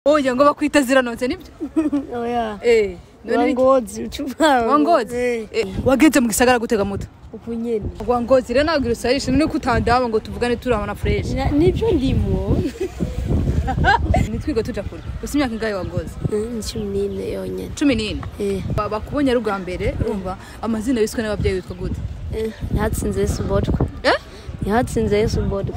Oya ngo bakwita ziranotse nibyo? Oya. Wangozi ucupa. Wangozi. Wageze mu gisagara gutega moto. Uko nyene. Wangozi rero nagira usarisha none kutandaba ngo tuvugane turabona fresh. Nivyo ndimo. Nitwigo tuja kure. Usi imyaka ingahe Wangozi? 14 yonyene. 14. Bakubonye ruga mbere urumva amazina yiswe n'abavyeyi witwa gute? Yatsinze Subodwa. Yatsinze Subodwa.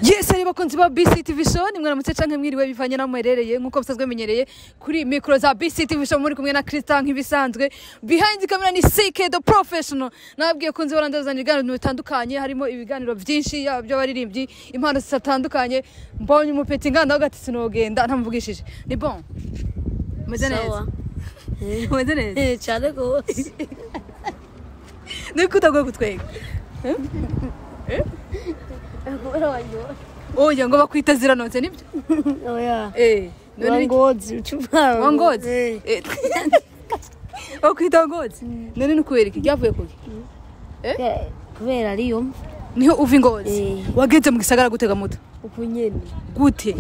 Yes, ari bakunzi ba BCTV show nimwe namutse canke mwiriwe bivanye na mwerereye nkuko bisazwe menyereye kuri micro za BCTV show muri kumwe na Christian nk'ibisanzwe behind camera ni CK the professional nabwiye kunzi barandazana ibiganiro bitandukanye harimo ibiganiro byinshi byo baririmbyi impano zitandukanye mbonye umupeti nganda ugati sinogenda ntamvugishije ni bon meze neza meze neza cyane gose nikutagwe gutwega Oya ngo bakwita ziranotse nibyo? Oya. Wangozi ucupa. Wangozi. Bakwita Wangozi. None nukubereka ryavuye kuki? Kubera ariyo. Niho uva Ngozi. Wageze mu gisagara gutega moto. Uko nyene. Gute?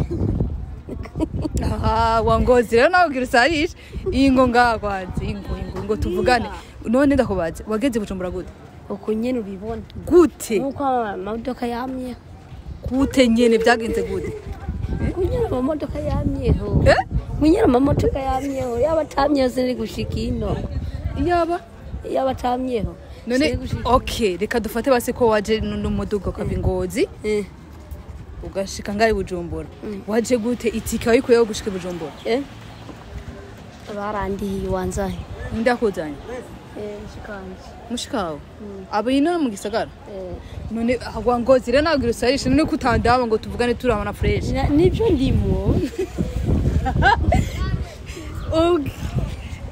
Wangozi rero nawe ugira usarisha iyi ngo ngakwanze ngo tuvugane. None ndakubaze wageze Bujumbura gute? Uko nyene ubibona. Gute? Nuko amamodoka yamye. Gute nyene byagenze gute? Kunyera amamodoka yamyeho. Kunyera amamodoka yamyeho yabatamyeho sindi gushika ino. Yabatamyeho. None okay reka dufate base ko waje n'umuduga kava Ngozi. Ugashika ngari Bujumbura. Waje gute itika wikuyeho gushika Bujumbura? Barandiye wanzahe. Ndakuzanye. Mushikanje. Mushikawo. Abo ino mu gisagara? None Wangozi rero nagira usarisha none kutandaba ngo tuvugane turabona fresh. Nivyo ndimo.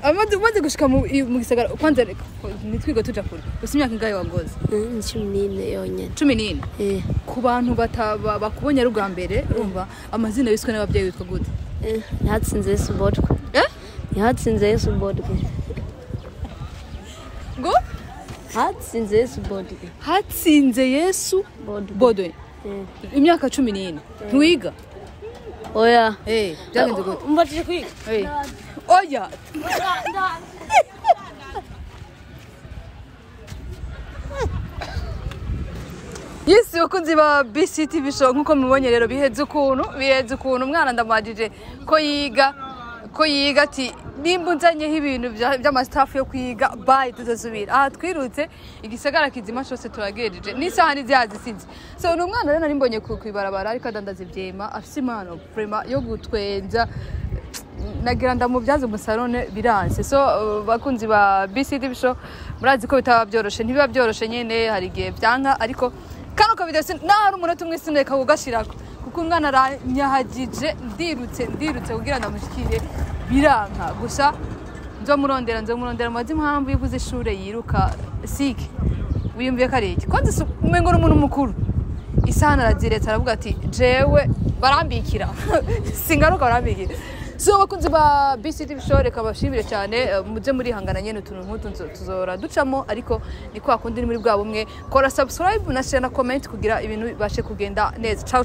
Amaze gushika mu gisagara kwanza nitwigo tuja kure. Usi imyaka ingahe Wangozi? 14 yonyene. 14. Ku bantu bakubonye ruga mbere urumva amazina yiswe n'abavyeyi witwa gute? Yatsinze Subodwa. Yatsinze Subodwa. Ngo? Hatsinze Subodwa. Hatsinze Yesu Bodwe. Imyaka 14. Ntiwiga? Oya. Byagenze gute? Mbatije kwiga. Oya. Yes, ukunzi ba BCTV show nkuko mubonye rero biheze ukuntu umwana ndamajije ko yiga ati nimbunzanyeho ibintu by'amastaff yo kwiga bye tutazubira twirutse igisagara kizima cyose turagejeje n'isaha n'izihazisinze so ni umwana rero nari mbonye kwibarabara ariko adandaza ivyema afise impano vraiment yo gutwenza nagira ndamubyaza umusarone biranse so bakunzi ba BCTV show murazi ko bitaba byoroshe ntibiba byoroshe nyene hari gihe byanka ariko kano ka video nari umuntu umwe sineka kugashirako kuko umwana aranyahagije ndirutse kugira ndamushikire biranka gusa nzomurondera mazi impamvu yuguze ishure yiruka sike wiyumviye kariki kwanze umengo n'umuntu mukuru isana araziretse aravuga ati jewe barambikira singaruka barambikira so bakunzi ba BCTV show reka bashimire cyane muje muri hangana nyene utuntu nk'utu tuzora ducamo ariko ni kwa kundi ni muri bwa bumwe kora subscribe na share na comment kugira ibintu bashe kugenda neza ciao